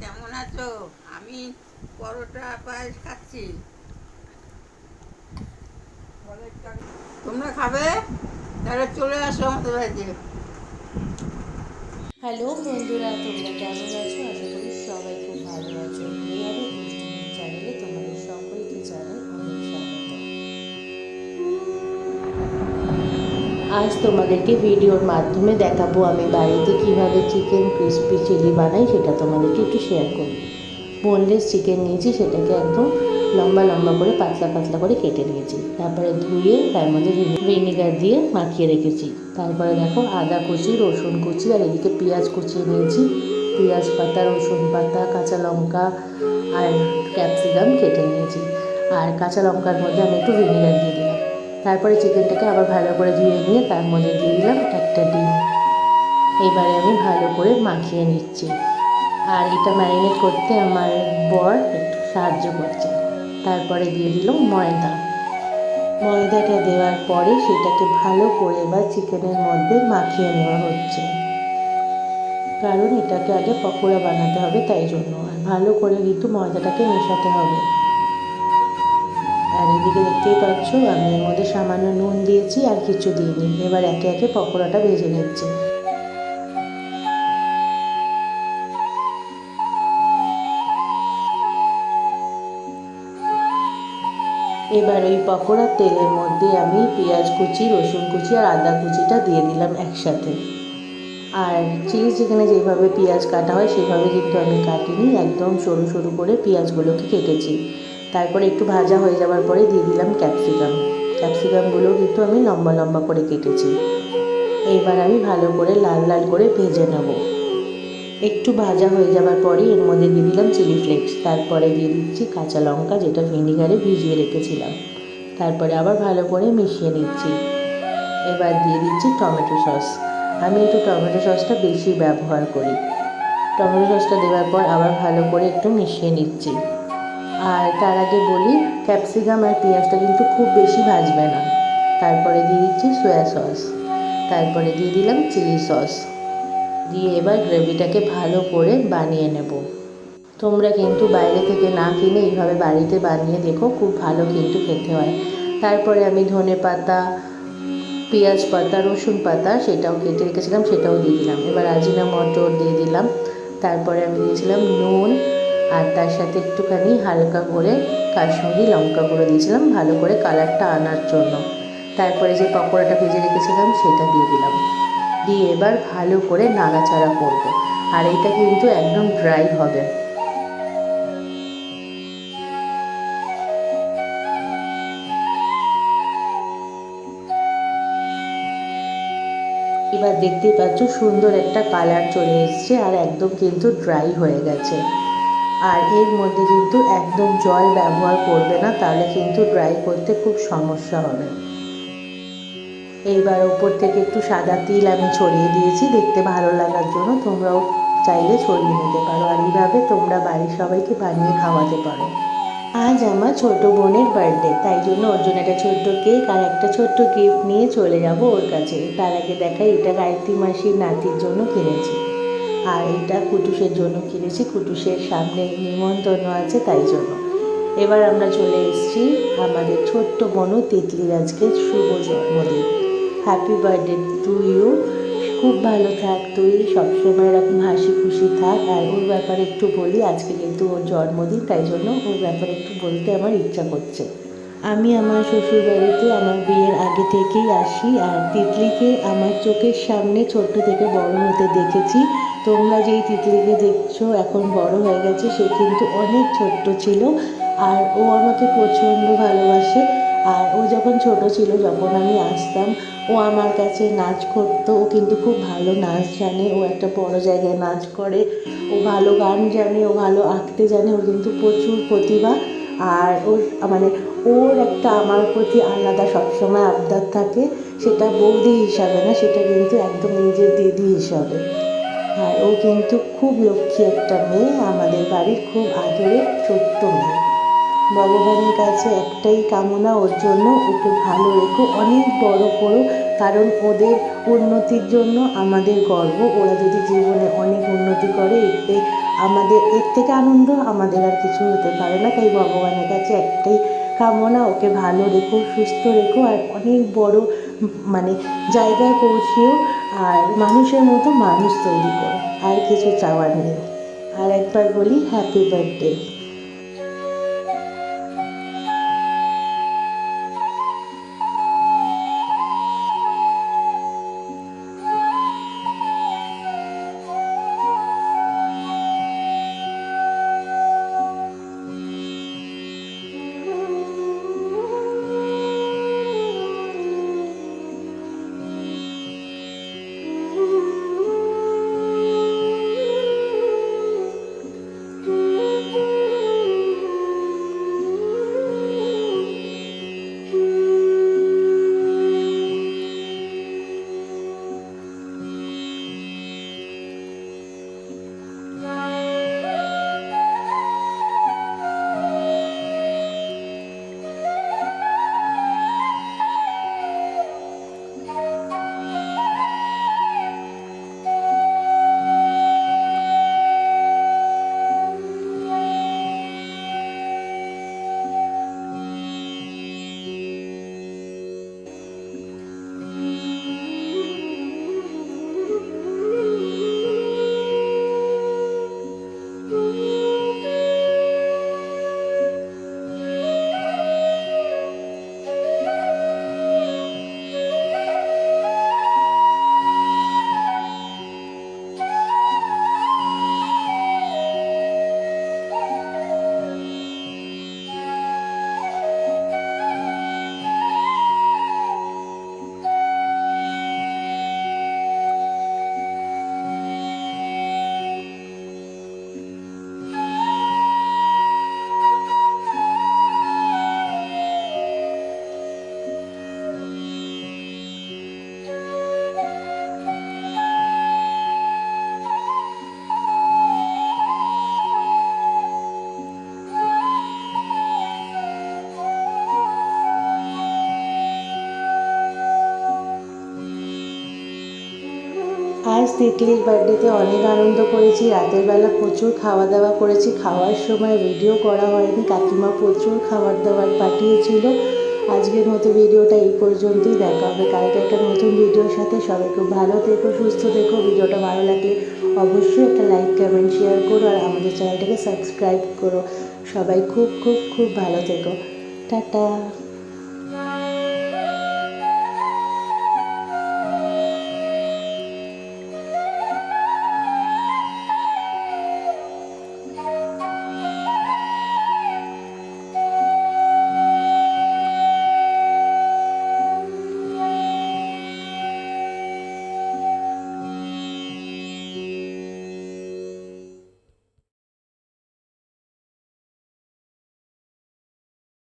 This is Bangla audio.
কেমন আছো? আমি পরোটা পায়েস খাচ্ছি। তোমরা খাবে? তাহলে চলে আসো আমাদের বাড়িতে। হ্যালো বন্ধুরা, তোমরা কেমন আছো? আশা করি সবাই খুব ভালো আছো। মেয়াদের দুষ্টুমি চ্যানেলে তোমাদের সকলকে জানাই অনেক স্বাগত। আজ তোমাদেরকে ভিডিওর মাধ্যমে দেখাবো আমি বাড়িতে কিভাবে চিকেন ক্রিসপি চিলি বানাই, সেটা তোমাদেরকে একটু শেয়ার করি। বোনলেস চিকেন নিয়েছি, সেটাকে একদম লম্বা লম্বা করে পাতলা পাতলা করে কেটে নিয়েছি। তারপরে ধুয়ে তার মধ্যে ভিনিগার দিয়ে মাখিয়ে রেখেছি। তারপরে দেখো আদা কুচি, রসুন কুচি আর এদিকে পেঁয়াজ কুচিয়ে নিয়েছি। পেঁয়াজ পাতা, রসুন পাতা, কাঁচা লঙ্কা আর ক্যাপসিকাম কেটে নিয়েছি। আর কাঁচা লঙ্কার মধ্যে আমি একটু ভিনিগার দিয়ে দিলাম। তারপরে চিকেনটাকে আবার ভালো করে ধুয়ে নিয়ে তার মধ্যে দিয়ে দিলাম একটা ডিম। এবারে আমি ভালো করে মাখিয়ে নিচ্ছি। আর এটা ম্যারিনেট করতে আমার বর একটু সাহায্য করছে। তারপরে দিয়ে দিলাম ময়দা। ময়দাটা দেওয়ার পরে সেটাকে ভালো করে এবার চিকেনের মধ্যে মাখিয়ে নেওয়া হচ্ছে, কারণ এটাকে আগে পকোড়া বানাতে হবে, তাই জন্য। আর ভালো করে কিন্তু ময়দাটাকে মেশাতে হবে। আর এদিকে দেখতেই পাচ্ছ আমি এর মধ্যে সামান্য নুন দিয়েছি, আর কিছু দিইনি। এবার একে একে পকোড়াটা ভেজে নিচ্ছি। এবার ওই পকোড়ার তেলের মধ্যে আমি পেঁয়াজ কুচি, রসুন কুচি আর আদা কুচিটা দিয়ে দিলাম একসাথে। আর চিলি চিকেনে যেভাবে পেঁয়াজ কাটা হয় সেভাবে কিন্তু আমি কাটিনি, একদম সরু সরু করে পেঁয়াজগুলোকে কেটেছি। তারপরে একটু ভাজা হয়ে যাওয়ার পরে দিয়ে দিলাম ক্যাপসিকাম। ক্যাপসিকামগুলো কিন্তু আমি লম্বা লম্বা করে কেটেছি। এইবার আমি ভালো করে লাল লাল করে ভেজে নেব। একটু ভাজা হয়ে যাওয়ার পরে এর মধ্যে দিয়ে দিলাম চিলি ফ্লেক্স। তারপরে দিয়ে দিচ্ছি কাঁচা লঙ্কা, যেটা ভিনিগারে ভিজিয়ে রেখেছিলাম। তারপরে আবার ভালো করে মিশিয়ে নিচ্ছি। এবার দিয়ে দিচ্ছি টমেটো সস। আমি একটু টমেটো সসটা বেশি ব্যবহার করি। টমেটো সসটা দেওয়ার পর আবার ভালো করে একটু মিশিয়ে নিচ্ছি। আর তার আগে বলি, ক্যাপসিকাম আর পেঁয়াজটা কিন্তু খুব বেশি ভাজবে না। তারপরে দিয়ে দিচ্ছি সয়া সস। তারপরে দিয়ে দিলাম চিলি সস। দিয়ে এবার গ্রেভিটাকে ভালো করে বানিয়ে নেব। তোমরা কিন্তু বাইরে থেকে না কিনে এইভাবে বাড়িতে বানিয়ে দেখো, খুব ভালো কিন্তু খেতে হয়। তারপরে আমি ধনে পাতা, পেঁয়াজ পাতা, রসুন পাতা সেটাও কেটে রেখেছিলাম, সেটাও দিয়ে দিলাম। এবার আজিনা মটর দিয়ে দিলাম। তারপরে আমি দিয়েছিলাম নুন, আর তার সাথে একটুখানি হালকা করে কাশ্মীরি লঙ্কা গুঁড়ো দিয়েছিলাম, ভালো করে কালারটা আনার জন্য। তারপরে যে পকোড়াটা ভেজে রেখেছিলাম সেটা দিয়ে দিলাম। দিয়ে এবার ভালো করে নাড়াচাড়া করব। আর এটা কিন্তু একদম ড্রাই হবে। এবার দেখতেই পাচ্ছ সুন্দর একটা কালার চলে এসছে, আর একদম কিন্তু ড্রাই হয়ে গেছে। আর এর মধ্যে কিন্তু একদম জল ব্যবহার করবে না, তাহলে কিন্তু ড্রাই করতে খুব সমস্যা হবে। এইবার ওপর থেকে একটু সাদা তিল আমি ছড়িয়ে দিয়েছি দেখতে ভালো লাগার জন্য। তোমরাও চাইলে ছড়িয়ে নিতে পারো, আর এইভাবে তোমরা বাড়ির সবাইকে বানিয়ে খাওয়াতে পারো। আজ আমার ছোট বোনের বার্থডে, তাই জন্য ওর জন্য একটা ছোট্ট কেক আর একটা ছোট্ট গিফট নিয়ে চলে যাব ওর কাছে। তার আগে দেখাই, এটা গায়ত্রী মাসির নাতির জন্য কিনেছি। আর এটা কুটুসের জন্য কিনেছি, কুটুসের সামনে নিমন্ত্রণ আছে, তাই জন্য। এবার আমরা চলে এসেছি আমাদের ছোট্ট বোনু তিতলির আজকে শুভ জন্মদিন। Happy birthday to you. খুব ভালো থাক তুই, সবসময় এরকম হাসি খুশি থাক। আর ওর ব্যাপারে একটু বলি, আজকে কিন্তু ওর জন্মদিন, তাই জন্য ওর ব্যাপারে একটু বলতে আমার ইচ্ছা করছে। আমি আমার শ্বশুরবাড়িতে আমার বিয়ের আগে থেকেই আসি, আর তিতলিকে আমার চোখের সামনে ছোট্ট থেকে বড় হতে দেখেছি। তোমরা যেই তিতলিকে দেখছো এখন বড় হয়ে গেছে, সে কিন্তু অনেক ছোট্ট ছিল। আর ও আমাকে প্রচণ্ড ভালোবাসে। আর ও যখন ছোট ছিল, যখন আমি আসতাম, ও আমার কাছে নাচ করতো। ও কিন্তু খুব ভালো নাচ জানে, ও একটা বড় জায়গায় নাচ করে। ও ভালো গান জানে, ও ভালো আঁকতে জানে, ওর কিন্তু প্রচুর প্রতিভা। আর ওর মানে ওর একটা আমার প্রতি আলাদা সবসময় আবদার থাকে, সেটা বৌদি হিসাবে না, সেটা কিন্তু একদম নিজের দিদি হিসাবে। আর ও কিন্তু খুব লক্ষ্মী একটা মেয়ে, আমাদের বাড়ির খুব আদরের ছোট্ট মেয়ে। ভগবানের কাছে একটাই কামনা, ওর জন্য ওকে ভালো রেখো, অনেক বড় করো। কারণ ওদের উন্নতির জন্য আমাদের গর্ব। ওরা যদি জীবনে অনেক উন্নতি করে, এতে আমাদের এর থেকে আনন্দ আমাদের আর কিছু হতে পারে না। তাই ভগবানের কাছে একটাই কামনা, ওকে ভালো রেখো, সুস্থ রেখো, আর অনেক বড় মানে জায়গায় পৌঁছিও, আর মানুষের মতো মানুষ তৈরি করো। আর কিছু চাওয়ার নেই। আর একবার বলি হ্যাপি বার্থডে। আজ তিতলির বার্থডেতে অনেক আনন্দ করেছি। রাতের বেলা প্রচুর খাওয়া দাওয়া করেছি। খাওয়ার সময় ভিডিও করা হয়নি, কাকিমা প্রচুর খাবার দাবার পাঠিয়েছিল। আজকের মতো ভিডিওটা এই পর্যন্তই। দেখা হবে কালকে একটা নতুন ভিডিওর সাথে। সবাই খুব ভালো থেকো, সুস্থ থেকো। ভিডিওটা ভালো লাগলে অবশ্যই একটা লাইক, কমেন্ট, শেয়ার করো, আর আমাদের চ্যানেলটাকে সাবস্ক্রাইব করো। সবাই খুব খুব খুব ভালো থেকো। টাটা।